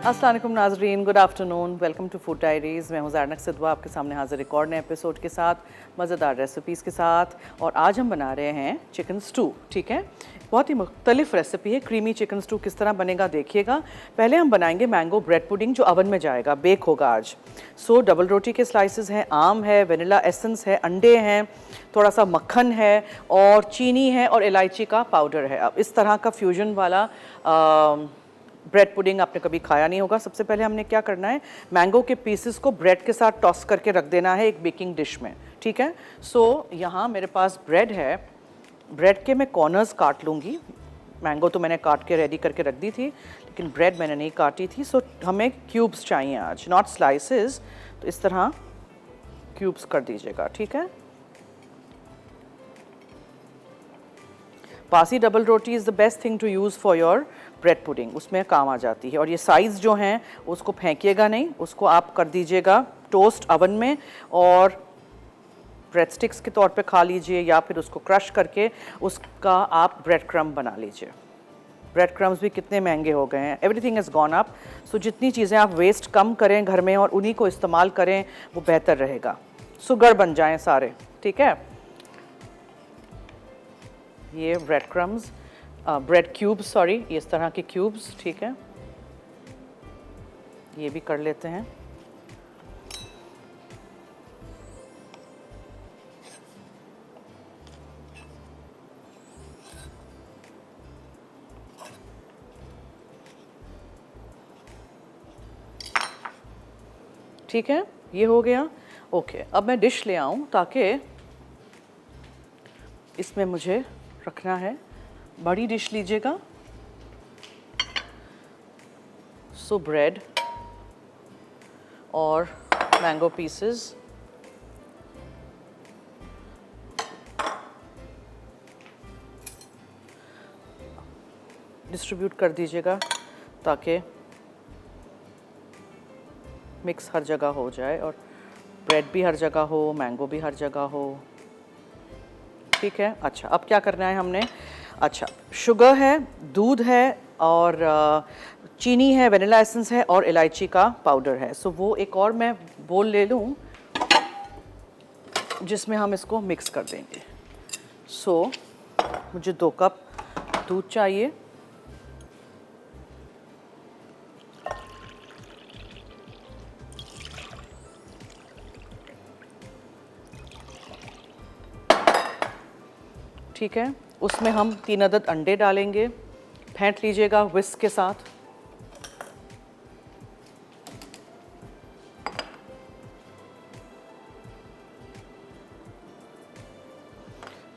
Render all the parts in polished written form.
अस्सलाम वालेकुम नाज़रीन, good afternoon, welcome to food diaries. मैं हूँ ज़ारनक सिद्वा आपके सामने हाज़िर एक और नए एपिसोड के साथ, मज़ेदार रेसिपीज़ के साथ। और आज हम बना रहे हैं चिकन स्टू। ठीक है, बहुत ही मुख्तलिफ रेसिपी है। क्रीमी चिकन स्टू किस तरह बनेगा देखिएगा। पहले हम बनाएंगे मैंगो ब्रेड पुडिंग जो अवन में जाएगा, बेक होगा आज। डबल रोटी के स्लाइसेस हैं, आम है, वनीला एसेंस है, अंडे हैं, थोड़ा सा मक्खन है और चीनी है और इलायची का पाउडर है। अब इस तरह का फ्यूजन वाला ब्रेड पुडिंग आपने कभी खाया नहीं होगा। सबसे पहले हमने क्या करना है, मैंगो के पीसेस को ब्रेड के साथ टॉस करके रख देना है एक बेकिंग डिश में। ठीक है, यहाँ मेरे पास ब्रेड है। ब्रेड के मैं कॉर्नर्स काट लूँगी। मैंगो तो मैंने काट के रेडी करके रख दी थी, लेकिन ब्रेड मैंने नहीं काटी थी। हमें क्यूब्स चाहिए आज, नॉट स्लाइसेस। तो इस तरह क्यूब्स कर दीजिएगा। ठीक है, पासी double roti is the best thing to use for your bread pudding, उसमें काम आ जाती है। और ये साइज़ जो हैं उसको फेंकिएगा नहीं, उसको आप कर दीजिएगा टोस्ट अवन में और ब्रेड स्टिक्स के तौर पे खा लीजिए, या फिर उसको क्रश करके उसका आप ब्रेड क्रम्ब बना लीजिए। ब्रेड क्रम्ब्स भी कितने महंगे हो गए हैं, एवरीथिंग इज़ गॉन अप। जितनी चीज़ें आप वेस्ट कम करें घर में और उन्हीं को इस्तेमाल करें, वो बेहतर रहेगा। सुगर बन जाएं सारे। ठीक है, ये bread crumbs, bread cubes, sorry, ये इस तरह के क्यूब्स। ठीक है, ये भी कर लेते हैं। ठीक है, ये हो गया। ओके, अब मैं डिश ले आऊं ताकि इसमें मुझे रखना है। बड़ी डिश लीजिएगा। ब्रेड और मैंगो पीसेस, डिस्ट्रीब्यूट कर दीजिएगा ताकि मिक्स हर जगह हो जाए और ब्रेड भी हर जगह हो, मैंगो भी हर जगह हो। ठीक है, अच्छा, अब क्या करना है हमने। अच्छा, शुगर है, दूध है और चीनी है, वनीला एसेंस है और इलायची का पाउडर है। वो एक और मैं बोल ले लूँ जिसमें हम इसको मिक्स कर देंगे। मुझे 2 कप दूध चाहिए। ठीक है, उसमें हम 3 अदद अंडे डालेंगे। फेंट लीजिएगा विस्क के साथ।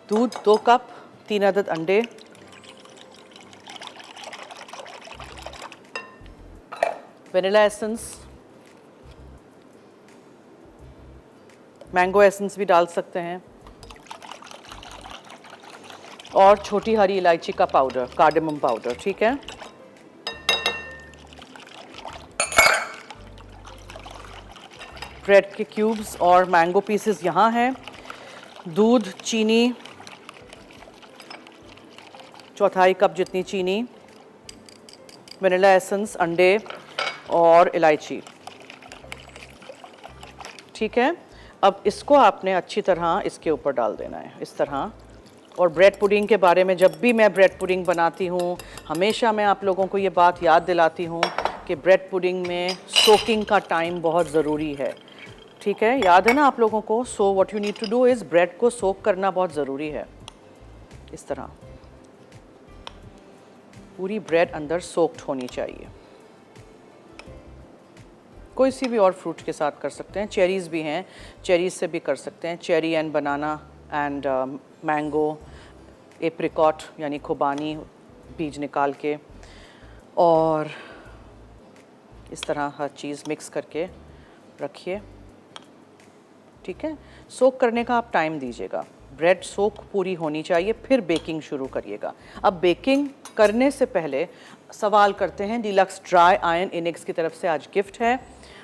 दूध 2 कप, 3 अदद अंडे, वनीला एसेंस, मैंगो एसेंस भी डाल सकते हैं, और छोटी हरी इलायची का पाउडर, कार्डेमम पाउडर। ठीक है, ब्रेड के क्यूब्स और मैंगो पीसेस यहाँ हैं। दूध, चीनी, चौथाई कप जितनी चीनी, वनीला एसेंस, अंडे और इलायची। ठीक है, अब इसको आपने अच्छी तरह इसके ऊपर डाल देना है, इस तरह। और ब्रेड पुडिंग के बारे में जब भी मैं ब्रेड पुडिंग बनाती हूँ, हमेशा मैं आप लोगों को ये बात याद दिलाती हूँ कि ब्रेड पुडिंग में सोकिंग का टाइम बहुत ज़रूरी है। ठीक है, याद है ना आप लोगों को। What you need to do is, bread को सोक करना बहुत ज़रूरी है। इस तरह पूरी ब्रेड अंदर सोक्ड होनी चाहिए। कोई सी भी और फ्रूट के साथ कर सकते हैं, चेरीज़ भी हैं, चेरीज़ से भी कर सकते हैं। Cherry and banana and mango, apricot यानी खुबानी, बीज निकाल के, और इस तरह हर चीज़ मिक्स करके रखिए। ठीक है, सोक करने का आप टाइम दीजिएगा। ब्रेड सोक पूरी होनी चाहिए, फिर बेकिंग शुरू करिएगा। अब बेकिंग करने से पहले सवाल करते हैं, डीलक्स ड्राई आयरन इनिक्स की तरफ से आज गिफ्ट है।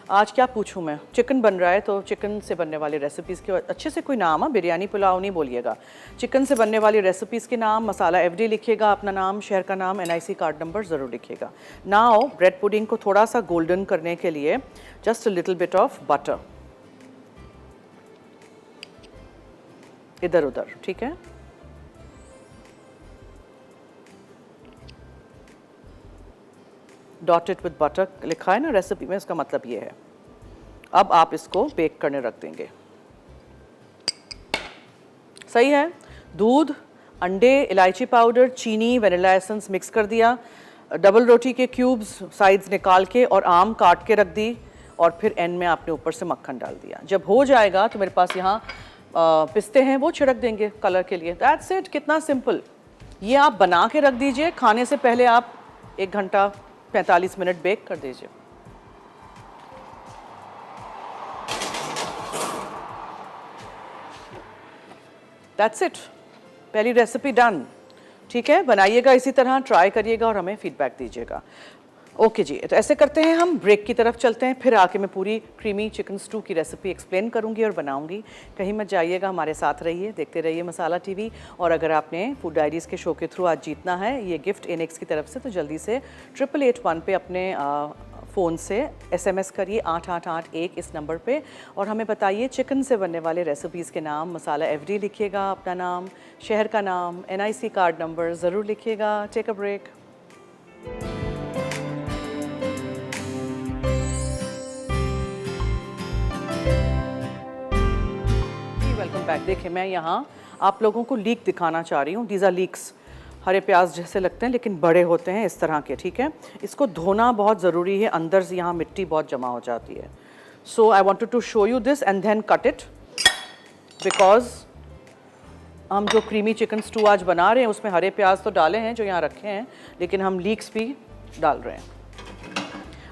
आज क्या पूछूं मैं? चिकन बन रहा है तो चिकन से बनने वाली रेसिपीज़ के अच्छे से कोई नाम, बिरयानी पुलाव नहीं बोलिएगा। चिकन से बनने वाली रेसिपीज़ के नाम, मसाला एफडी लिखिएगा, अपना नाम, शहर का नाम, एनआईसी कार्ड नंबर ज़रूर लिखिएगा। नाउ ब्रेड पुडिंग को थोड़ा सा गोल्डन करने के लिए just a little bit of butter इधर उधर, ठीक है। डॉटेड विद बटर लिखा है ना रेसिपी में, इसका मतलब ये है। अब आप इसको बेक करने रख देंगे। सही है। दूध, अंडे, इलायची पाउडर, चीनी, वनीला एसेंस मिक्स कर दिया, डबल रोटी के क्यूब्स साइड्स निकाल के और आम काट के रख दी, और फिर एंड में आपने ऊपर से मक्खन डाल दिया। जब हो जाएगा तो मेरे पास यहाँ पिस्ते हैं, वो छिड़क देंगे कलर के लिए। That's it. कितना सिंपल। ये आप बना के रख दीजिए, खाने से पहले आप 1 घंटा 45 मिनट बेक कर दीजिए। That's it. पहली रेसिपी डन। ठीक है, बनाइएगा इसी तरह, ट्राई करिएगा और हमें फीडबैक दीजिएगा। ओके जी, तो ऐसे करते हैं, हम ब्रेक की तरफ चलते हैं, फिर आके मैं पूरी क्रीमी चिकन स्टू की रेसिपी एक्सप्लेन करूंगी और बनाऊंगी। कहीं मत जाइएगा, हमारे साथ रहिए, देखते रहिए मसाला टीवी। और अगर आपने फूड डायरीज़ के शो के थ्रू आज जीतना है ये गिफ्ट इनेक्स की तरफ से, तो जल्दी से 8881 पे अपने फ़ोन से SMS करिए 8881 इस नंबर पे, और हमें बताइए चिकन से बनने वाले रेसिपीज़ के नाम, मसाला एफडी लिखिएगा, अपना नाम, शहर का नाम, NIC कार्ड नंबर ज़रूर लिखिएगा। Take a break. Welcome back. देखिए, मैं यहाँ आप लोगों को लीक दिखाना चाह रही हूँ। These are leaks. हरे प्याज जैसे लगते हैं लेकिन बड़े होते हैं इस तरह के, ठीक है। इसको धोना बहुत ज़रूरी है, अंदर से यहाँ मिट्टी बहुत जमा हो जाती है। So I wanted to show you this and then cut it, because हम जो क्रीमी चिकन स्टू आज बना रहे हैं उसमें हरे प्याज तो डाले हैं जो यहाँ रखे हैं, लेकिन हम लीक्स भी डाल रहे हैं।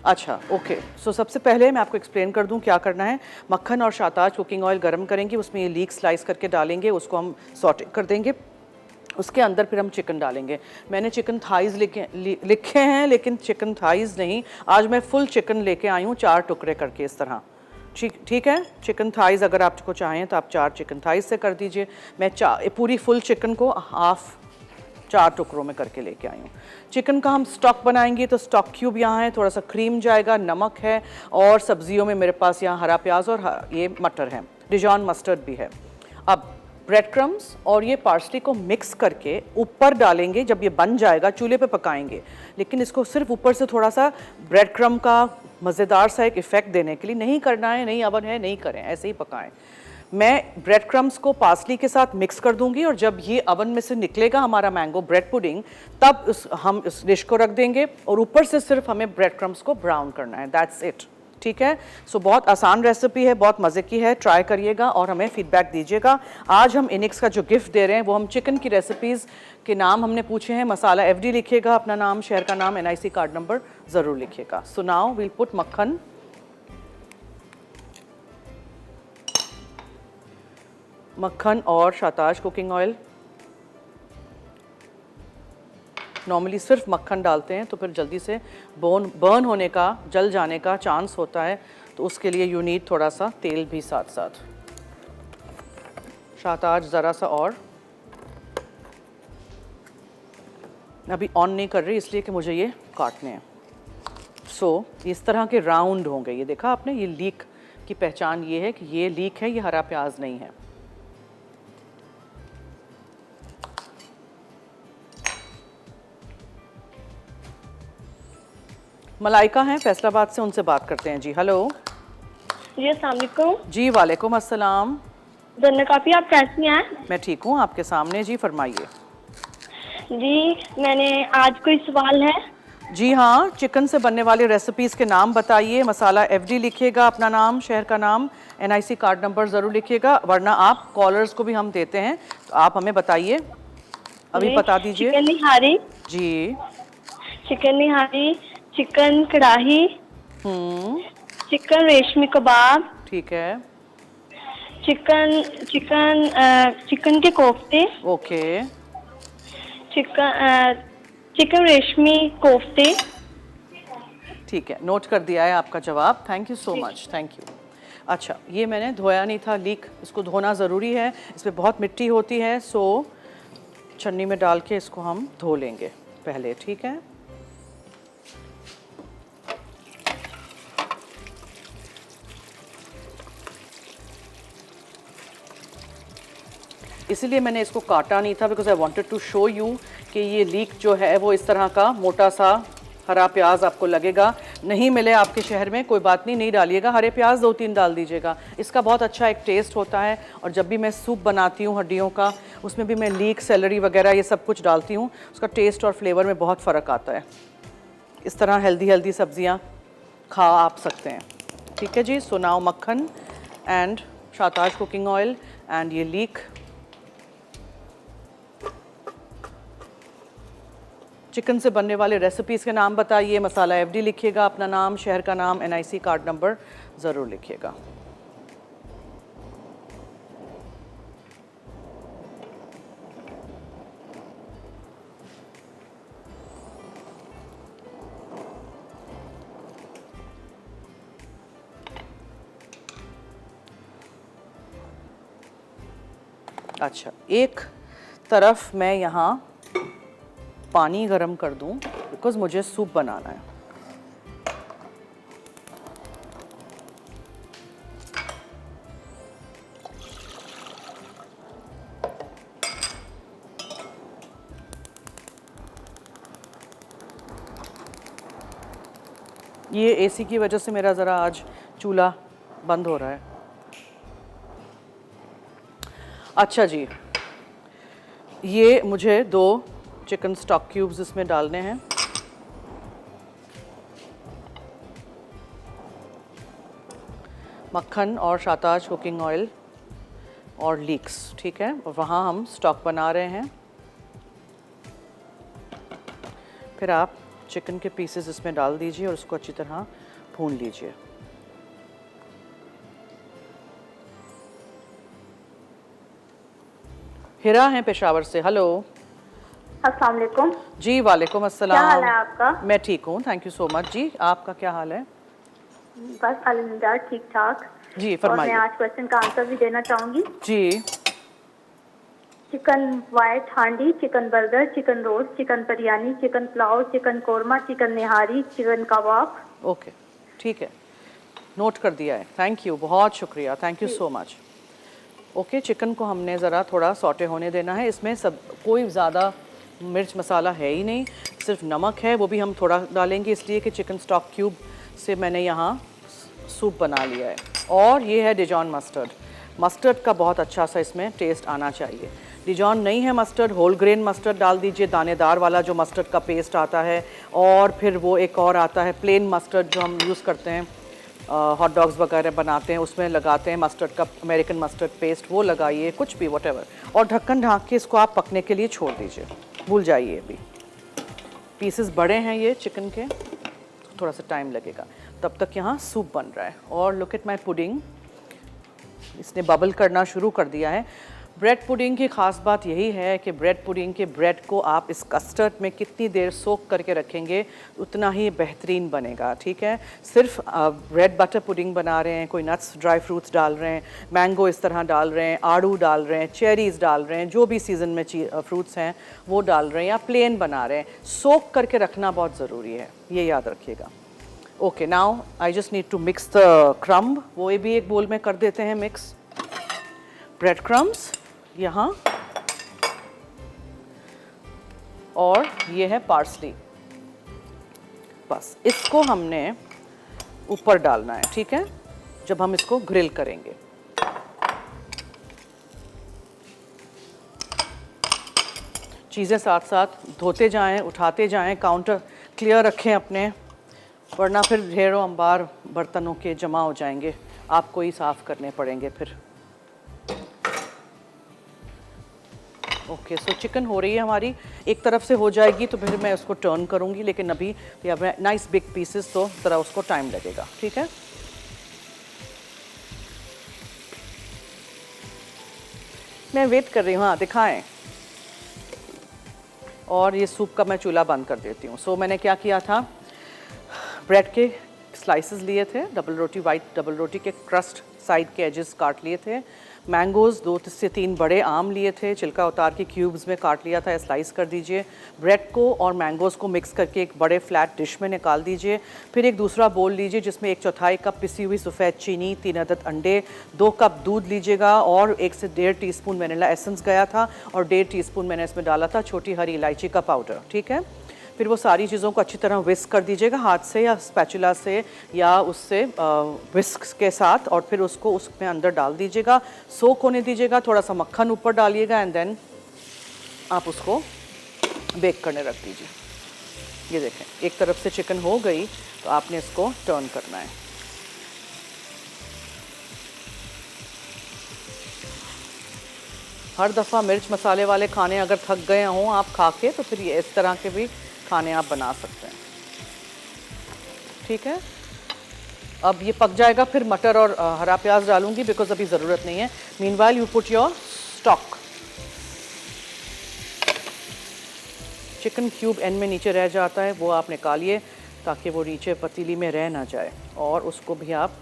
अच्छा, ओके। सो सबसे पहले मैं आपको एक्सप्लेन कर दूं क्या करना है। मक्खन और शाताज कुकिंग ऑयल गरम करेंगे, उसमें ये लीक स्लाइस करके डालेंगे, उसको हम सॉटे कर देंगे। उसके अंदर फिर हम चिकन डालेंगे। मैंने चिकन थाइज़ लिखे हैं, लेकिन चिकन थाइज़ नहीं, आज मैं फुल चिकन लेके आई हूँ, 4 टुकड़े करके इस तरह। ठीक है। चिकन थाइज़ अगर आपको चाहें तो आप 4 चिकन थाइज़ से कर दीजिए। मैं पूरी फुल चिकन को हाफ 4 टुकड़ों में करके लेके आई हूँ। चिकन का हम स्टॉक बनाएंगे, तो स्टॉक क्यूब यहाँ है, थोड़ा सा क्रीम जाएगा, नमक है, और सब्जियों में मेरे पास यहाँ हरा प्याज और ये मटर है, डिजॉन मस्टर्ड भी है। अब ब्रेड क्रम्स और ये पार्सली को मिक्स करके ऊपर डालेंगे। जब ये बन जाएगा चूल्हे पे पकाएंगे, लेकिन इसको सिर्फ ऊपर से थोड़ा सा ब्रेड क्रम का मज़ेदार सा एक इफ़ेक्ट देने के लिए, नहीं करना है, नहीं ओवन है, नहीं करें, ऐसे ही पकाएं। मैं ब्रेड क्रम्स को पार्सली के साथ मिक्स कर दूंगी, और जब ये ओवन में से निकलेगा हमारा मैंगो ब्रेड पुडिंग, तब हम इस डिश को रख देंगे, और ऊपर से सिर्फ हमें ब्रेड क्रम्स को ब्राउन करना है। That's it. ठीक है। सो बहुत आसान रेसिपी है, बहुत मज़े की है, ट्राई करिएगा और हमें फीडबैक दीजिएगा। आज हम इनिक्स का जो गिफ्ट दे रहे हैं वो हम चिकन की रेसिपीज़ के नाम हमने पूछे हैं। मसाला एफडी लिखिएगा, अपना नाम, शहर का नाम, NIC कार्ड नंबर ज़रूर लिखिएगा। सो नाउ वील पुट मक्खन, और शाताज कुकिंग ऑयल। नॉर्मली सिर्फ मक्खन डालते हैं तो फिर जल्दी से बर्न होने का, जल जाने का चांस होता है, तो उसके लिए यू नीड थोड़ा सा तेल भी साथ साथ। शाताज ज़रा सा और, अभी ऑन नहीं कर रही इसलिए कि मुझे ये काटने हैं। सो इस तरह के राउंड होंगे। ये देखा आपने, ये लीक की पहचान ये है कि ये लीक है, ये हरा प्याज नहीं है। मलाइका हैं फैसलाबाद से, उनसे बात करते हैं। जी हेलो। जी अस्सलाम वालेकुम। जी वालेकुम अस्सलाम। जन्नत काफ़ी, आप कैसी हैं? मैं ठीक हूँ, आपके सामने। जी फरमाइए। जी मैंने आज कोई सवाल है? जी हाँ, चिकन से बनने वाली रेसिपीज़ के नाम बताइए। मसाला एफडी लिखिएगा, अपना नाम, शहर का नाम, NIC कार्ड नंबर ज़रूर लिखिएगा, वरना आप कॉलर्स को भी हम देते हैं, तो आप हमें बताइए, अभी बता दीजिए। चिकन निहारी। जी। Chicken nihari, chicken kadhai, chicken रेशमी कबाब। ठीक है। चिकन के कोफ्ते। ओके। चिकन रेशमी कोफ्ते। ठीक है, नोट कर दिया है आपका जवाब। Thank you so much, thank you. अच्छा, ये मैंने धोया नहीं था लीक, इसको धोना ज़रूरी है, इसमें बहुत मिट्टी होती है, सो छन्नी में डाल के इसको हम धो लेंगे पहले, ठीक है। इसीलिए मैंने इसको काटा नहीं था, because I wanted to show you कि ये लीक जो है वो इस तरह का मोटा सा हरा प्याज आपको लगेगा। नहीं मिले आपके शहर में, कोई बात नहीं, नहीं डालिएगा, हरे प्याज 2-3 डाल दीजिएगा, इसका बहुत अच्छा एक टेस्ट होता है। और जब भी मैं सूप बनाती हूँ हड्डियों का, उसमें भी मैं लीक, सेलरी वगैरह ये सब कुछ डालती हूँ, उसका टेस्ट और फ्लेवर में बहुत फ़र्क आता है। इस तरह हेल्दी सब्जियाँ खा आप सकते हैं, ठीक है जी। सो नाउ मक्खन एंड शाताज कुकिंग ऑयल एंड ये लीक। चिकन से बनने वाले रेसिपीज़ के नाम बताइए, मसाला FD लिखिएगा, अपना नाम, शहर का नाम, NIC कार्ड नंबर ज़रूर लिखिएगा। अच्छा, एक तरफ मैं यहाँ पानी गरम कर दूं, बिकॉज मुझे सूप बनाना है। ये AC की वजह से मेरा ज़रा आज चूल्हा बंद हो रहा है। अच्छा जी, ये मुझे 2 चिकन स्टॉक क्यूब्स इसमें डालने हैं। मक्खन और शाताज कुकिंग ऑयल और लीक्स, ठीक है। और वहाँ हम स्टॉक बना रहे हैं। फिर आप चिकन के पीसेस इसमें डाल दीजिए और उसको अच्छी तरह भून लीजिए। हिरा हैं पेशावर से, हेलो। अस्सलाम वालेकुम जी वालेकुम अस्सलाम। क्या हाल है आपका? मैं ठीक हूँ, थैंक यू सो मच जी। आपका क्या हाल है? बस अल्हम्दुलिल्लाह ठीक ठाक। जी और फरमाइए। मैं आज क्वेश्चन का आंसर भी देना चाहूँगी। जी, chicken white handi, chicken burger, chicken roast, chicken biryani, chicken pulao, chicken korma, chicken nihari, chicken kebab. Okay, ठीक है, नोट कर दिया है, थैंक यू, बहुत शुक्रिया, thank you so much. Okay, chicken को हमने ज़रा थोड़ा सौटे होने देना है। इसमें सब कोई ज़्यादा मिर्च मसाला है ही नहीं, सिर्फ नमक है, वो भी हम थोड़ा डालेंगे इसलिए कि चिकन स्टॉक क्यूब से मैंने यहाँ सूप बना लिया है। और ये है डिजॉन मस्टर्ड। मस्टर्ड का बहुत अच्छा सा इसमें टेस्ट आना चाहिए। डिजॉन नहीं है मस्टर्ड, होल ग्रेन मस्टर्ड डाल दीजिए, दानेदार वाला जो मस्टर्ड का पेस्ट आता है। और फिर वो एक और आता है प्लेन मस्टर्ड जो हम यूज़ करते हैं, हॉट डॉग्स वगैरह बनाते हैं उसमें लगाते हैं मस्टर्ड का, अमेरिकन मस्टर्ड पेस्ट, वो लगाइए, कुछ भी वटेवर। और ढक्कन ढाँक के इसको आप पकने के लिए छोड़ दीजिए, भूल जाइए। अभी पीसेस बड़े हैं ये चिकन के, थोड़ा सा टाइम लगेगा। तब तक यहाँ सूप बन रहा है। और लुक एट माई पुडिंग, इसने बबल करना शुरू कर दिया है। ब्रेड पुडिंग की ख़ास बात यही है कि ब्रेड पुडिंग के ब्रेड को आप इस कस्टर्ड में कितनी देर सोक करके रखेंगे उतना ही बेहतरीन बनेगा, ठीक है। सिर्फ ब्रेड बटर पुडिंग बना रहे हैं, कोई नट्स ड्राई फ्रूट्स डाल रहे हैं, मैंगो इस तरह डाल रहे हैं, आड़ू डाल रहे हैं, चेरीज़ डाल रहे हैं, जो भी सीज़न में फ्रूट्स हैं वो डाल रहे हैं, या प्लेन बना रहे हैं, सोक करके रखना बहुत ज़रूरी है, ये याद रखिएगा। Okay, now I just need to mix the crumb, वो ये भी एक बोल में कर देते हैं मिक्स। ब्रेड क्रम्स यहाँ, और ये है पार्सली, बस इसको हमने ऊपर डालना है, ठीक है, जब हम इसको ग्रिल करेंगे। चीज़ें साथ साथ धोते जाएं, उठाते जाएं, काउंटर क्लियर रखें अपने, वरना फिर ढेरों अंबार बर्तनों के जमा हो जाएंगे, आपको ही साफ़ करने पड़ेंगे फिर। ओके, सो चिकन हो रही है हमारी, एक तरफ से हो जाएगी तो फिर मैं उसको टर्न करूँगी, लेकिन अभी नाइस बिग पीसेस तो ज़रा उसको टाइम लगेगा, ठीक है। मैं वेट कर रही हूँ, हाँ दिखाएं। और ये सूप का मैं चूल्हा बंद कर देती हूँ। सो मैंने क्या किया था, ब्रेड के स्लाइसेस लिए थे, डबल रोटी, वाइट डबल रोटी के क्रस्ट साइड के एजेस काट लिए थे। मैंगोज़ 2 से 3 बड़े आम लिए थे, छिलका उतार के क्यूब्स में काट लिया था, या स्लाइस कर दीजिए। ब्रेड को और मैंगोज़ को मिक्स करके एक बड़े फ्लैट डिश में निकाल दीजिए। फिर एक दूसरा बोल लीजिए जिसमें 1/4 कप पिसी हुई सफ़ेद चीनी, 3 अदद अंडे, 2 कप दूध लीजिएगा और 1 से 1.5 टीस्पून वनीला एसेंस गया था और 1.5 टीस्पून मैंने इसमें डाला था छोटी हरी इलायची का पाउडर, ठीक है। फिर वो सारी चीज़ों को अच्छी तरह विस्क कर दीजिएगा हाथ से या स्पैचुला से या उससे विस्क के साथ, और फिर उसको उसमें अंदर डाल दीजिएगा, सोक होने दीजिएगा, थोड़ा सा मक्खन ऊपर डालिएगा एंड देन आप उसको बेक करने रख दीजिए। ये देखें, एक तरफ से चिकन हो गई तो आपने इसको टर्न करना है। हर दफ़ा मिर्च मसाले वाले खाने अगर थक गए हों आप खा के, तो फिर ये इस तरह के भी खाने आप बना सकते हैं, ठीक है। अब ये पक जाएगा, फिर मटर और हरा प्याज डालूंगी बिकॉज अभी ज़रूरत नहीं है। Meanwhile you put your stock. Chicken cube and में नीचे रह जाता है, वो आप निकालिए ताकि वो नीचे पतीली में रह ना जाए, और उसको भी आप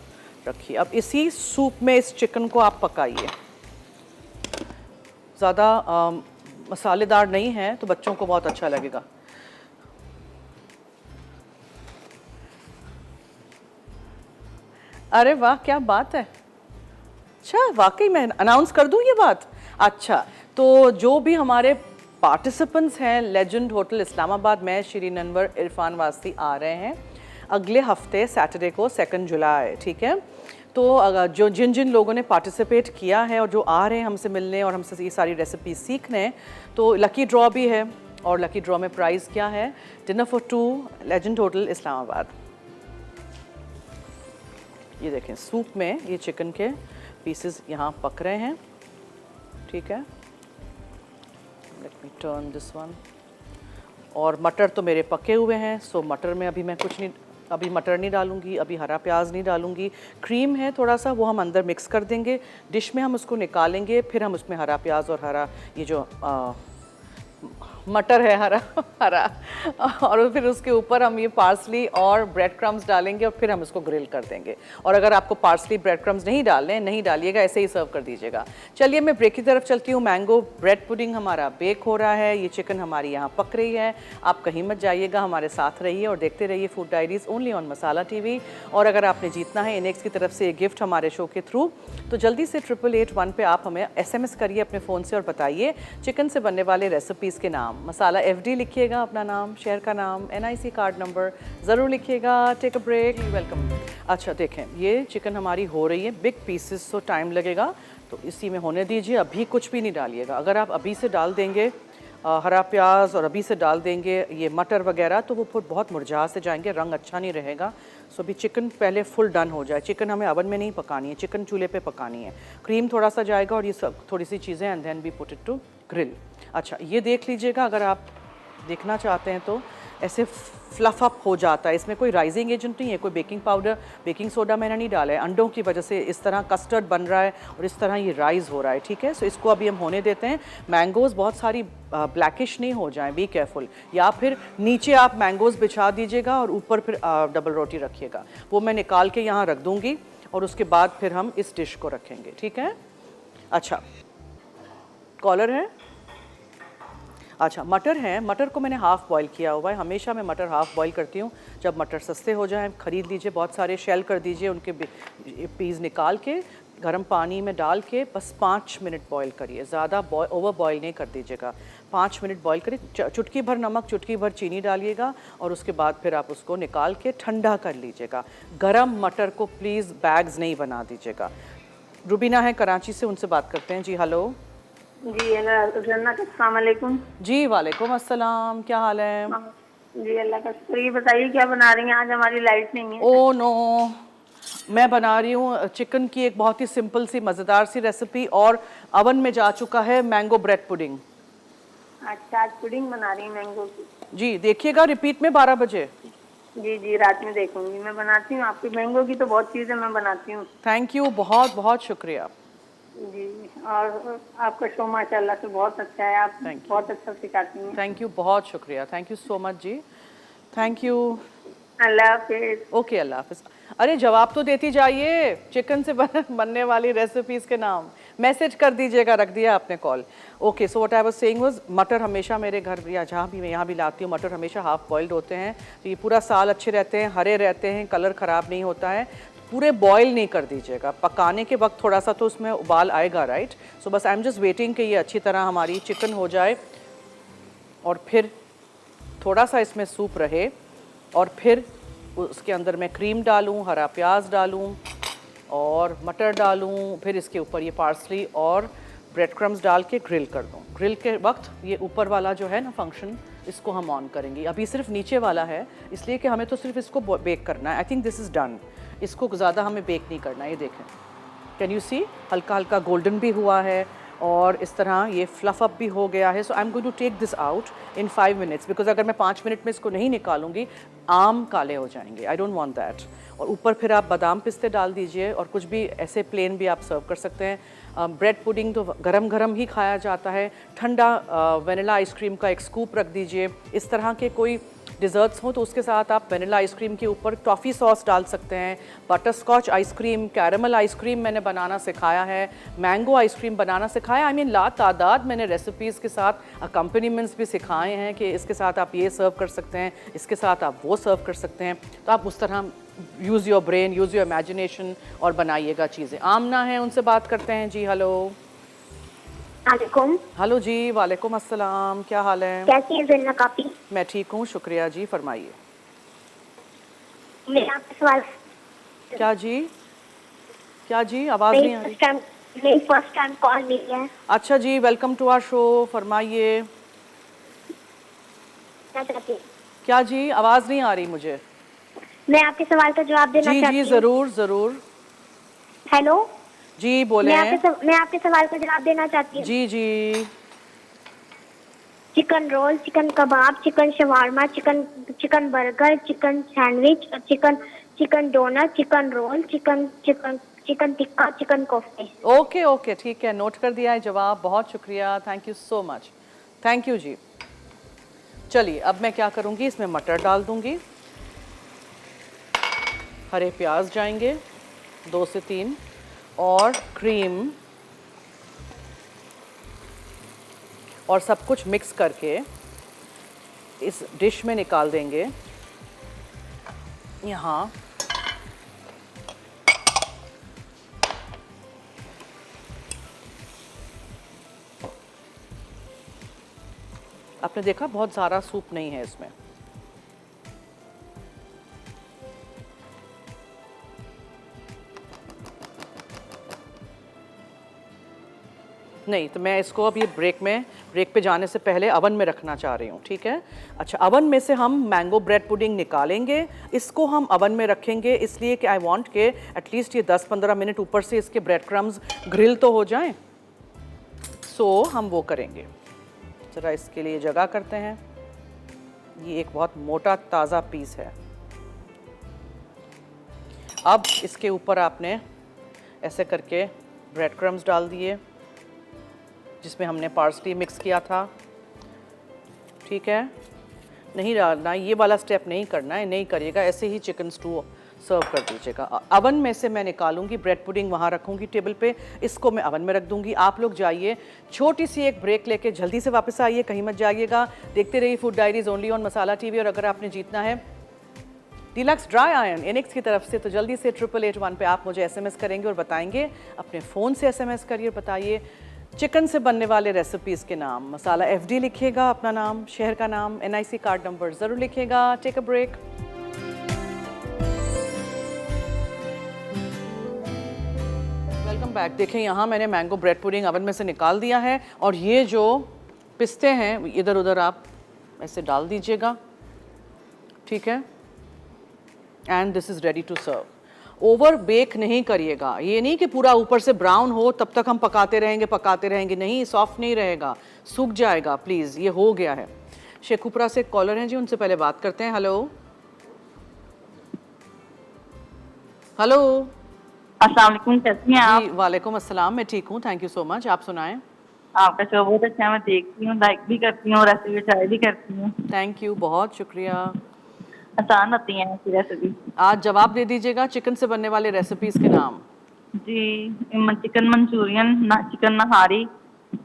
रखिए। अब इसी सूप में इस चिकन को आप पकाइए। ज़्यादा मसालेदार नहीं है तो बच्चों को बहुत अच्छा लगेगा। अरे वाह, क्या बात है। अच्छा, वाकई मैं अनाउंस कर दूं ये बात। अच्छा, तो जो भी हमारे पार्टिसिपेंट्स हैं लेजेंड होटल इस्लामाबाद में, शिरीन अनवर, इरफान वासी आ रहे हैं अगले हफ्ते सैटरडे को 2 जुलाई, ठीक है। तो अगर जो जिन जिन लोगों ने पार्टिसिपेट किया है और जो आ रहे हैं हमसे मिलने और हमसे ये सारी रेसिपी सीखने, तो लकी ड्रॉ भी है, और लकी ड्रॉ में प्राइज़ क्या है, dinner for 2 legend hotel Islamabad. ये देखें, सूप में ये चिकन के पीसेस यहाँ पक रहे हैं, ठीक है। Let me turn this one. और मटर तो मेरे पके हुए हैं, सो मटर में अभी मैं कुछ नहीं, अभी मटर नहीं डालूंगी, अभी हरा प्याज नहीं डालूंगी। क्रीम है थोड़ा सा, वो हम अंदर मिक्स कर देंगे, डिश में हम उसको निकालेंगे, फिर हम उसमें हरा प्याज और हरा ये जो मटर है हरा हरा, और फिर उसके ऊपर हम ये पार्सली और ब्रेड क्रम्स डालेंगे और फिर हम इसको ग्रिल कर देंगे। और अगर आपको पार्सली ब्रेड क्रम्स नहीं डालने, नहीं डालिएगा, ऐसे ही सर्व कर दीजिएगा। चलिए मैं ब्रेक की तरफ चलती हूँ। मैंगो ब्रेड पुडिंग हमारा बेक हो रहा है, ये चिकन हमारी यहाँ पक रही है। आप कहीं मत जाइएगा, हमारे साथ रहिए और देखते रहिए food diaries only on masala TV. और अगर आपने जीतना है इनेक्स की तरफ से ये गिफ्ट हमारे शो के थ्रू, तो जल्दी से 8881 पे आप हमें SMS करिए अपने फ़ोन से और बताइए चिकन से बनने वाले रेसिपीज़ के नाम। मसाला FD लिखिएगा, अपना नाम, शहर का नाम, NIC कार्ड नंबर ज़रूर लिखिएगा। Take a break, welcome. अच्छा देखें, ये चिकन हमारी हो रही है, बिग पीसेस, तो टाइम लगेगा, तो इसी में होने दीजिए। अभी कुछ भी नहीं डालिएगा। अगर आप अभी से डाल देंगे हरा प्याज और अभी से डाल देंगे ये मटर वगैरह, तो वो फिर बहुत मुरझा से जाएंगे, रंग अच्छा नहीं रहेगा। सो अभी चिकन पहले फुल डन हो जाए। चिकन हमें ओवन में नहीं पकानी है, चिकन चूल्हे पे पकानी है। क्रीम थोड़ा सा जाएगा और ये सब थोड़ी सी चीज़ें, and then we put it to grill. अच्छा, ये देख लीजिएगा, अगर आप देखना चाहते हैं तो ऐसे फ्लफ अप हो जाता है। इसमें कोई राइजिंग एजेंट नहीं है, कोई बेकिंग पाउडर, बेकिंग सोडा मैंने नहीं डाला है। अंडों की वजह से इस तरह कस्टर्ड बन रहा है और इस तरह ये राइज हो रहा है, ठीक है। सो इसको अभी हम होने देते हैं। मैंगोज़ बहुत सारी ब्लैकिश नहीं हो जाएं, बी केयरफुल। या फिर नीचे आप मैंगोज़ बिछा दीजिएगा और ऊपर फिर डबल रोटी रखिएगा। वो मैं निकाल के यहाँ रख दूँगी और उसके बाद फिर हम इस डिश को रखेंगे, ठीक है। अच्छा, कॉलर है। अच्छा, मटर है, मटर को मैंने हाफ़ बॉईल किया हुआ है। हमेशा मैं मटर हाफ़ बॉईल करती हूँ। जब मटर सस्ते हो जाएं ख़रीद लीजिए, बहुत सारे शेल कर दीजिए, उनके पीस निकाल के गर्म पानी में डाल के बस 5 मिनट बॉईल करिए। ज़्यादा ओवर बॉईल नहीं कर दीजिएगा, 5 मिनट बॉईल करिए। चुटकी भर नमक, चुटकी भर चीनी डालिएगा और उसके बाद फिर आप उसको निकाल के ठंडा कर लीजिएगा। गरम मटर को प्लीज़ बैग्स नहीं बना दीजिएगा। रुबीना है कराची से, उनसे बात करते हैं। जी हेलो। जी अस्सलाम वालेकुम। जी वालेकुम अस्सलाम, क्या हाल है? जी अल्लाह का शुक्र। ये बताइए क्या बना रही हैं? आज हमारी लाइट नहीं है। ओ नो, मैं बना रही हूँ चिकन की एक बहुत ही सिंपल सी मज़ेदार सी रेसिपी, और अवन में जा चुका है मैंगो ब्रेड पुडिंग। अच्छा, आज पुडिंग बना रही हैं मैंगो की? जी देखिएगा रिपीट में 12 बजे। जी जी, रात में देखूंगी। मैं बनाती हूँ आपकी मैंगो की तो बहुत चीज़ें मैं बनाती हूँ। थैंक यू, बहुत बहुत शुक्रिया। जी, और आपका शो माशाल्लाह से बहुत अच्छा है, आप बहुत अच्छा सिखाती हैं। थैंक यू, बहुत शुक्रिया, थैंक यू सो मच जी, थैंक यू। अल्लाह हाफिज। ओके, अल्लाह हाफिज। अरे जवाब तो देती जाइए, चिकन से बनने वाली रेसिपीज के नाम मैसेज कर दीजिएगा। रख दिया आपने call. Okay, so what I was saying was, मटर हमेशा मेरे घर या जहाँ भी मैं यहाँ भी लाती हूँ, मटर हमेशा हाफ बॉइल्ड होते हैं, तो ये पूरा साल अच्छे रहते हैं, हरे रहते हैं, कलर ख़राब नहीं होता है। पूरे बॉयल नहीं कर दीजिएगा, पकाने के वक्त थोड़ा सा तो उसमें उबाल आएगा, राइट। सो बस आई एम जस्ट वेटिंग कि ये अच्छी तरह हमारी चिकन हो जाए, और फिर थोड़ा सा इसमें सूप रहे, और फिर उसके अंदर मैं क्रीम डालूं, हरा प्याज डालूं और मटर डालूं, फिर इसके ऊपर ये पार्सली और ब्रेड क्रम्स डाल के ग्रिल कर दूं। ग्रिल के वक्त ये ऊपर वाला जो है ना फंक्शन, इसको हम ऑन करेंगे। अभी सिर्फ नीचे वाला है, इसलिए कि हमें तो सिर्फ इसको बेक करना है। I think this is done. इसको ज़्यादा हमें बेक नहीं करना है। ये देखें, कैन यू सी, हल्का हल्का गोल्डन भी हुआ है और इस तरह ये फ्लफ अप भी हो गया है। So I am going to take this out in 5 minutes, because अगर मैं 5 मिनट में इसको नहीं निकालूंगी आम काले हो जाएंगे। I don't want that. और ऊपर फिर आप बादाम पिस्ते डाल दीजिए, और कुछ भी ऐसे प्लेन भी आप सर्व कर सकते हैं। ब्रेड पुडिंग तो गरम गरम ही खाया जाता है। ठंडा वनीला आइसक्रीम का एक स्कूप रख दीजिए। इस तरह के कोई डिज़र्ट्स हो तो उसके साथ आप वनीला आइसक्रीम के ऊपर टॉफ़ी सॉस डाल सकते हैं। Butterscotch ice cream, caramel ice cream मैंने बनाना सिखाया है, मैंगो आइसक्रीम बनाना सिखाया। आई मीन ला तादाद मैंने रेसिपीज़ के साथ अकम्पनीमेंट्स भी सिखाए हैं कि इसके साथ आप ये सर्व कर सकते हैं, इसके साथ आप वो सर्व कर सकते हैं। तो आप उस तरह use your brain, use your imagination और बनाइएगा चीज़ें। आमना है, उनसे बात करते हैं जी। हेलो। वालेकुम। हेलो जी, वालेकुम अस्सलाम, क्या हाल है? कैसी है ज़ैनब आपी? मैं ठीक हूँ, शुक्रिया जी, फरमाइए। मेरा आपसे सवाल। क्या जी? क्या जी, आवाज़ नहीं आ रही। मेरी फर्स्ट टाइम कॉल मिली है। अच्छा जी, वेलकम टू आवर शो, फरमाइए। क्या चाहती हूँ? क्या जी, आवाज़ नहीं आ रही मुझे। मैं आपके सवाल का जवाब देना जी चाहती जी, हूँ। ज़रूर ज़रूर। हेलो, जी बोले। मैं आपके सवाल का जवाब देना चाहती हूँ। जी जी। Chicken roll, chicken kebab, chicken shawarma, chicken burger, chicken sandwich, chicken donut, chicken roll, chicken tikka, chicken कोफ्ते। ओके ओके, ठीक है, नोट कर दिया है जवाब। बहुत शुक्रिया, thank you so much. Thank you जी। चलिए, अब मैं क्या करूँगी, इसमें मटर डाल दूँगी, हरे प्याज जाएंगे 2 से 3, और क्रीम, और सब कुछ मिक्स करके इस डिश में निकाल देंगे। यहाँ आपने देखा बहुत सारा सूप नहीं है इसमें। नहीं तो मैं इसको अब ये ब्रेक पे जाने से पहले अवन में रखना चाह रही हूँ, ठीक है। अच्छा, अवन में से हम मैंगो ब्रेड पुडिंग निकालेंगे, इसको हम अवन में रखेंगे, इसलिए कि आई वांट के एटलीस्ट ये 10-15 मिनट ऊपर से इसके ब्रेड क्रम्स ग्रिल तो हो जाएं। सो हम वो करेंगे। ज़रा इसके लिए जगह करते हैं। ये एक बहुत मोटा ताज़ा पीस है। अब इसके ऊपर आपने ऐसे करके ब्रेड क्रम्स डाल दिए, जिसमें हमने पार्सली मिक्स किया था, ठीक है। नहीं डालना, ये वाला स्टेप नहीं करना है, नहीं करिएगा। ऐसे ही चिकन स्टू सर्व कर दीजिएगा। अवन में से मैं निकालूंगी ब्रेड पुडिंग, वहाँ रखूंगी टेबल पे, इसको मैं अवन में रख दूंगी। आप लोग जाइए, छोटी सी एक ब्रेक लेके जल्दी से वापस आइए, कहीं मत जाइएगा। देखते रहिए food diaries only on masala TV. और अगर आपने जीतना है डीलक्स ड्राई आयरन इनिक्स की तरफ से, तो जल्दी से 8881 पे आप मुझे SMS करेंगे और बताएंगे, अपने फ़ोन से SMS करिए और बताइए चिकन से बनने वाले रेसिपीज़ के नाम। मसाला FD लिखिएगा, अपना नाम, शहर का नाम, NIC कार्ड नंबर ज़रूर लिखिएगा। Take a break. Welcome back. देखें, यहाँ मैंने मैंगो ब्रेड पुडिंग अवन में से निकाल दिया है, और ये जो पिस्ते हैं इधर उधर आप ऐसे डाल दीजिएगा, ठीक है। And this is ready to serve. Over bake नहीं करिएगा, ये नहीं कि पूरा ऊपर से ब्राउन हो तब तक हम पकाते रहेंगे, नहीं, सॉफ्ट नहीं रहेगा, सूख जाएगा। प्लीज़, ये हो गया है। शेखुपुरा से कॉलर हैं जी, उनसे पहले बात करते हैं। Hello hello. अस्सलाम वालेकुम, कैसी हैं आप? जी वालेकुम अस्सलाम, मैं ठीक हूँ, थैंक यू सो मच। आप सुनाएं। आपका शो बहुत अच्छा है, मैं देखती हूँ, लाइक भी करती हूँ, रेसिपी ट्राई भी करती हूँ। थैंक यू, बहुत शुक्रिया। आसान होती हैं ऐसी रेसिपी। आज जवाब दे दीजिएगा चिकन से बनने वाले रेसिपीज के नाम। जी, चिकन मंचूरियन, चिकन नहारी,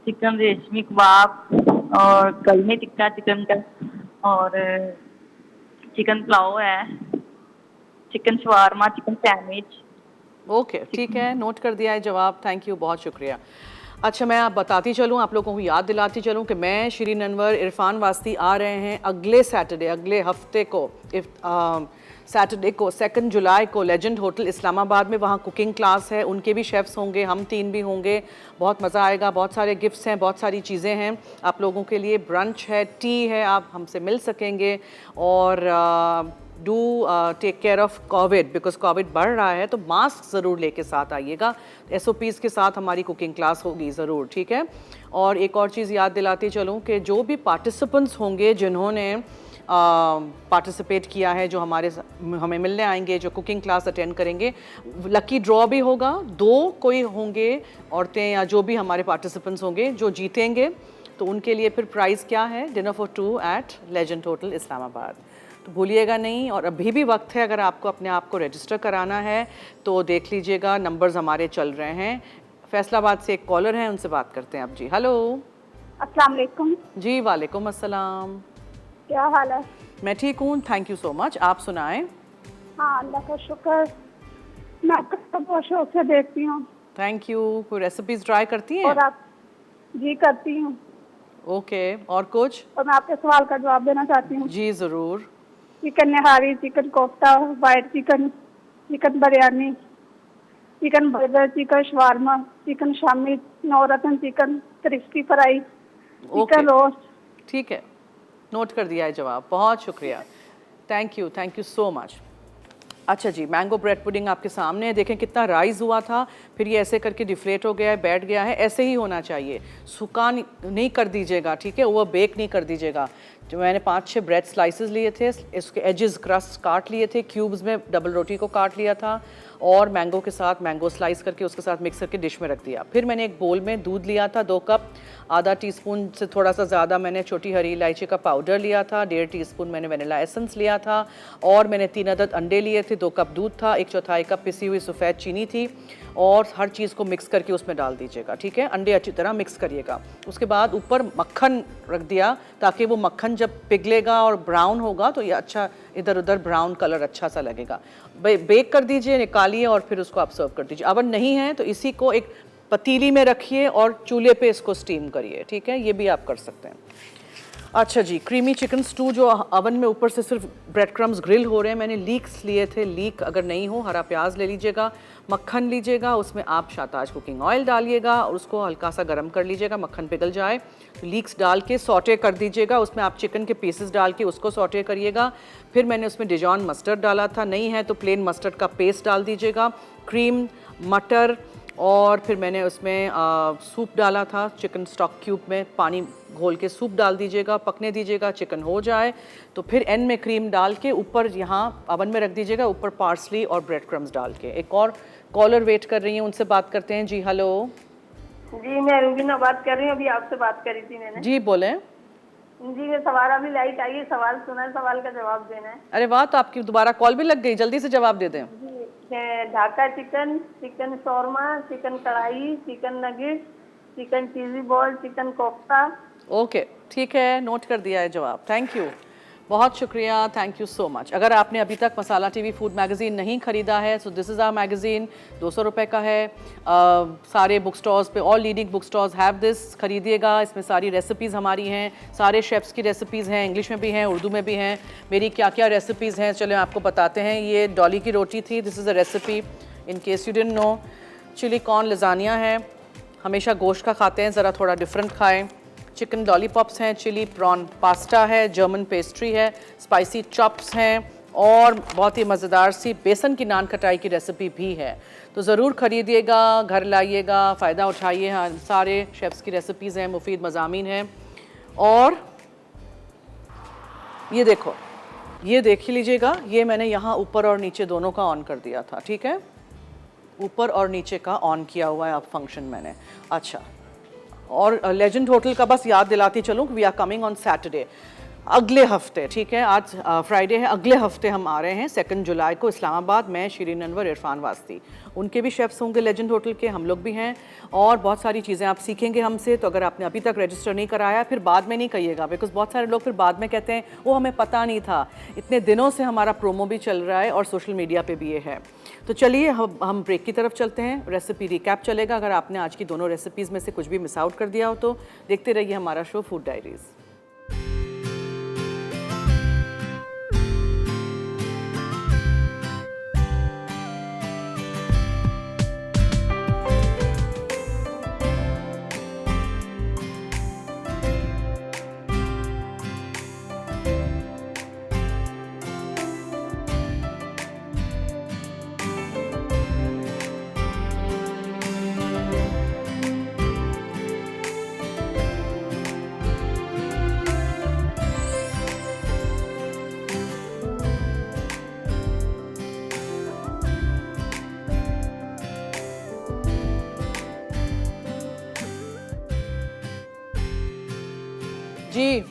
चिकन रेशमी कबाब और कलमी टिक्का चिकन का, और चिकन पुलाव है, chicken shawarma, chicken sandwich. Okay, ठीक है, नोट कर दिया है जवाब। थैंक यू, बहुत शुक्रिया। अच्छा, मैं आप बताती चलूँ, आप लोगों को याद दिलाती चलूँ कि मैं, शिरीन अनवर, इरफान वास्ती आ रहे हैं अगले सैटरडे, अगले हफ्ते को, सैटरडे को 2 जुलाई को लेजेंड होटल इस्लामाबाद में। वहाँ कुकिंग क्लास है, उनके भी शेफ़्स होंगे, हम 3 भी होंगे। बहुत मज़ा आएगा, बहुत सारे गिफ्ट्स हैं, बहुत सारी चीज़ें हैं आप लोगों के लिए। ब्रंच है, टी है, आप हमसे मिल सकेंगे। और do take care of Covid, because Covid बढ़ रहा है, तो मास्क ज़रूर लेके साथ आइएगा। SOPs के साथ हमारी कुकिंग क्लास होगी ज़रूर, ठीक है। और एक और चीज़ याद दिलाती चलूँ कि जो भी पार्टिसिपेंट्स होंगे जिन्होंने पार्टिसिपेट किया है, जो हमें मिलने आएंगे, जो कुकिंग क्लास अटेंड करेंगे, लकी ड्रॉ भी होगा। 2 कोई होंगे औरतें या जो भी हमारे पार्टिसिपेंट्स होंगे जो जीतेंगे, तो उनके लिए फिर प्राइज़ क्या है, dinner for 2 at legend hotel Islamabad. तो भूलिएगा नहीं। और अभी भी वक्त है, अगर आपको अपने आप को रजिस्टर कराना है तो देख लीजिएगा, नंबर्स हमारे चल रहे हैं। फैसलाबाद से एक कॉलर हैं, उनसे बात करते हैं अब। जी हेलो। अस्सलाम वालेकुम। जी वालेकुम अस्सलाम। क्या हाल है? मैं ठीक हूँ, थैंक यू सो मच। आप सुनाएं। हाँ, अल्लाह का शुक्र। मैं आपको बहुत शौक से देखती हूँ। Thank you. कोई रेसिपीज ट्राई करती हैं? और आप? जी करती हूँ। ओके, और कुछ? और मैं आपके सवाल का जवाब देना चाहती हूँ। जी ज़रूर। Chicken nihari, chicken kofta, white chicken, chicken biryani, chicken burger, chicken shawarma, chicken shami, navratan chicken, crispy fry, chicken roast. ठीक है, नोट कर दिया है जवाब। बहुत शुक्रिया, थैंक यू सो मच। अच्छा जी, मैंगो ब्रेड पुडिंग आपके सामने है। देखें कितना राइज़ हुआ था, फिर ये ऐसे करके डिफ्लेट हो गया है, बैठ गया है। ऐसे ही होना चाहिए, सूखा नहीं कर दीजिएगा, ठीक है, ओवर बेक नहीं कर दीजिएगा। जो मैंने 5-6 ब्रेड स्लाइसेस लिए थे, इसके एजेस क्रस्ट काट लिए थे, क्यूब्स में डबल रोटी को काट लिया था, और मैंगो के साथ मैंगो स्लाइस करके उसके साथ मिक्स करके डिश में रख दिया। फिर मैंने एक बोल में दूध लिया था 2 कप, आधा टीस्पून से थोड़ा सा ज़्यादा मैंने छोटी हरी इलायची का पाउडर लिया था, 1.5 टीस्पून मैंने वनीला एसेंस लिया था, और मैंने 3 अदद अंडे लिए थे, 2 कप दूध था, 1/4 कप पिसी हुई सफ़ेद चीनी थी, और हर चीज़ को मिक्स करके उसमें डाल दीजिएगा, ठीक है। अंडे अच्छी तरह मिक्स करिएगा। उसके बाद ऊपर मक्खन रख दिया, ताकि वो मक्खन जब पिघलेगा और ब्राउन होगा तो ये अच्छा इधर उधर ब्राउन कलर अच्छा सा लगेगा। बेक कर दीजिए, निकालिए, और फिर उसको आप सर्व कर दीजिए। अवन नहीं है तो इसी को एक पतीली में रखिए और चूल्हे पे इसको स्टीम करिए, ठीक है, ये भी आप कर सकते हैं। अच्छा जी, क्रीमी चिकन स्टू जो अवन में ऊपर से सिर्फ ब्रेड क्रम्स ग्रिल हो रहे हैं, मैंने लीक्स लिए थे। लीक अगर नहीं हो, हरा प्याज ले लीजिएगा, मक्खन लीजिएगा, उसमें आप शाताज कुकिंग ऑयल डालिएगा और उसको हल्का सा गर्म कर लीजिएगा, मक्खन पिघल जाए तो लीक्स डाल के सॉटे कर दीजिएगा। उसमें आप चिकन के पीसेस डाल के उसको सॉटे करिएगा। फिर मैंने उसमें डिजॉन मस्टर्ड डाला था, नहीं है तो प्लेन मस्टर्ड का पेस्ट डाल दीजिएगा, क्रीम, मटर, और फिर मैंने उसमें सूप डाला था, चिकन स्टॉक क्यूब में पानी घोल के सूप डाल दीजिएगा, पकने दीजिएगा, चिकन हो जाए तो फिर एंड में क्रीम डाल के ऊपर यहाँ अवन में रख दीजिएगा, ऊपर पार्सली और ब्रेड क्रम्स डाल के। एक और कॉलर वेट कर रही हैं, उनसे बात करते हैं। जी हेलो। जी, मैं रूबीना बात कर रही हूँ, अभी आपसे बात करी थी मैंने। जी बोलें। जी, मैं सवाल, अभी लाइट आई है, सवाल सुना है, सवाल का जवाब देना है। अरे वाह, तो आपकी दोबारा कॉल भी लग गई, जल्दी से जवाब दे दें। जी, Dhaka chicken, chicken shawarma, chicken kadhai, chicken nugget, chicken cheesy ball, chicken kofta. Okay, ठीक है, नोट कर दिया है जवाब। थैंक यू, बहुत शुक्रिया, थैंक यू सो मच। अगर आपने अभी तक मसाला टीवी फूड मैगज़ीन नहीं ख़रीदा है, so this is our magazine, 200 रुपये का है। सारे बुक स्टॉल्स पे, all leading book stalls have this, ख़रीदिएगा। इसमें सारी रेसिपीज़ हमारी हैं, सारे शेफ़्स की रेसिपीज़ हैं, इंग्लिश में भी हैं, उर्दू में भी हैं। मेरी क्या क्या रेसिपीज़ हैं चलो आपको बताते हैं। ये डॉली की रोटी थी, this is a recipe in case you didn't know. Chilli corn lasagna है, हमेशा गोश्त का खाते हैं, ज़रा थोड़ा डिफरेंट खाएँ। चिकन लॉलीपॉप्स हैं, चिली प्रॉन पास्ता है, जर्मन पेस्ट्री है, स्पाइसी चॉप्स हैं, और बहुत ही मज़ेदार सी बेसन की नान खटाई की रेसिपी भी है। तो ज़रूर ख़रीदिएगा, घर लाइएगा, फ़ायदा उठाइए। हाँ, सारे शेफ़्स की रेसिपीज़ हैं, मुफीद मज़ामीन हैं। और ये देखो, ये देख ही लीजिएगा, ये मैंने यहाँ ऊपर और नीचे दोनों का ऑन कर दिया था, ठीक है, ऊपर और नीचे का ऑन किया हुआ है अब फंक्शन मैंने। अच्छा, और लेजेंड होटल का बस याद दिलाती चलूँ, we are coming on Saturday. अगले हफ्ते, ठीक है, आज फ्राइडे है, अगले हफ्ते हम आ रहे हैं 2 जुलाई को इस्लामाबाद। मैं शिरीन अनवर, इरफान वास्ती, उनके भी शेफ्स होंगे लेजेंड होटल के, हम लोग भी हैं, और बहुत सारी चीज़ें आप सीखेंगे हमसे। तो अगर आपने अभी तक रजिस्टर नहीं कराया फिर बाद में नहीं कहिएगा, बिकॉज बहुत सारे लोग फिर बाद में कहते हैं वो हमें पता नहीं था। इतने दिनों से हमारा प्रोमो भी चल रहा है और सोशल मीडिया पे भी ये है। तो चलिए हम ब्रेक की तरफ चलते हैं, रेसिपी रिकैप चलेगा। अगर आपने आज की दोनों रेसिपीज़ में से कुछ भी मिस आउट कर दिया हो तो देखते रहिए हमारा शो फूड डायरीज़। जी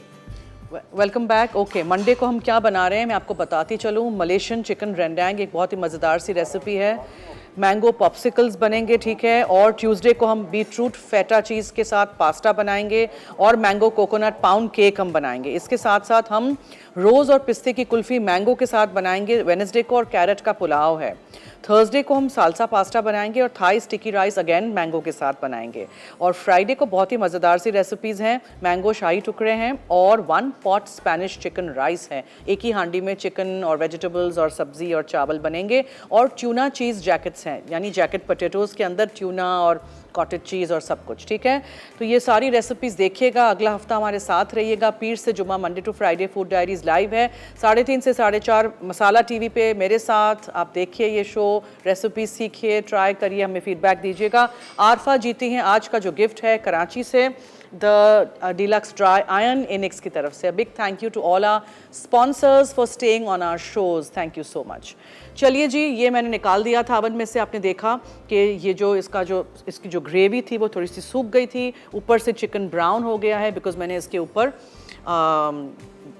वेलकम बैक। ओके, मंडे को हम क्या बना रहे हैं मैं आपको बताती चलूँ। मलेशियन चिकन रेंडैंग एक बहुत ही मज़ेदार सी रेसिपी है। मैंगो पॉप्सिकल्स बनेंगे, ठीक है, और ट्यूसडे को हम बीटरूट फेटा चीज़ के साथ पास्ता बनाएंगे और मैंगो कोकोनट पाउंड केक हम बनाएंगे। इसके साथ साथ हम रोज़ और पिस्ते की कुल्फ़ी मैंगो के साथ बनाएंगे। वेडनेसडे को और कैरेट का पुलाव है। थर्सडे को हम सालसा पास्ता बनाएंगे और Thai sticky rice again mango के साथ बनाएंगे। और फ्राइडे को बहुत ही मज़ेदार सी रेसिपीज़ हैं। मैंगो शाही टुकड़े हैं और 1 पॉट स्पेनिश चिकन राइस है। एक ही हांडी में चिकन और वेजिटेबल्स और सब्ज़ी और चावल बनेंगे। और ट्यूना चीज़ जैकेट्स हैं, यानी जैकेट पोटैटोज़ के अंदर ट्यूना और कॉटेज चीज़ और सब कुछ, ठीक है। तो ये सारी रेसिपीज़ देखिएगा। अगला हफ्ता हमारे साथ रहिएगा। पीर से जुमा Monday to Friday food diaries live है 3:30 से 4:30 मसाला टीवी पे मेरे साथ। आप देखिए ये शो, रेसिपी सीखिए, ट्राई करिए, हमें फीडबैक दीजिएगा। आरफा जीती हैं आज का जो गिफ्ट है कराची से, द डिलक्स ड्राई आयरन इनिक्स की तरफ से। Big thank you to all our sponsors for staying on our shows, thank you so much. चलिए जी, ये मैंने निकाल दिया था ओवन में से। आपने देखा कि ये जो इसकी जो ग्रेवी थी वो थोड़ी सी सूख गई थी। ऊपर से चिकन ब्राउन हो गया है बिकॉज मैंने इसके ऊपर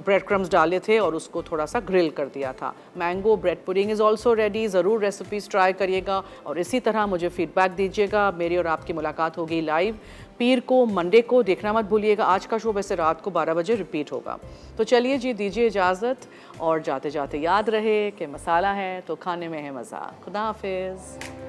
ब्रेड क्रम्स डाले थे और उसको थोड़ा सा ग्रिल कर दिया था। Mango bread pudding is also ready. ज़रूर रेसिपीज़ ट्राई करिएगा और इसी तरह मुझे फीडबैक दीजिएगा। मेरी और आपकी मुलाकात होगी लाइव पीर को, मंडे को देखना मत भूलिएगा। आज का शो वैसे रात को 12 बजे रिपीट होगा। तो चलिए जी, दीजिए इजाज़त और जाते जाते याद रहे कि मसाला है तो खाने में है मज़ा। खुदा हाफिज़।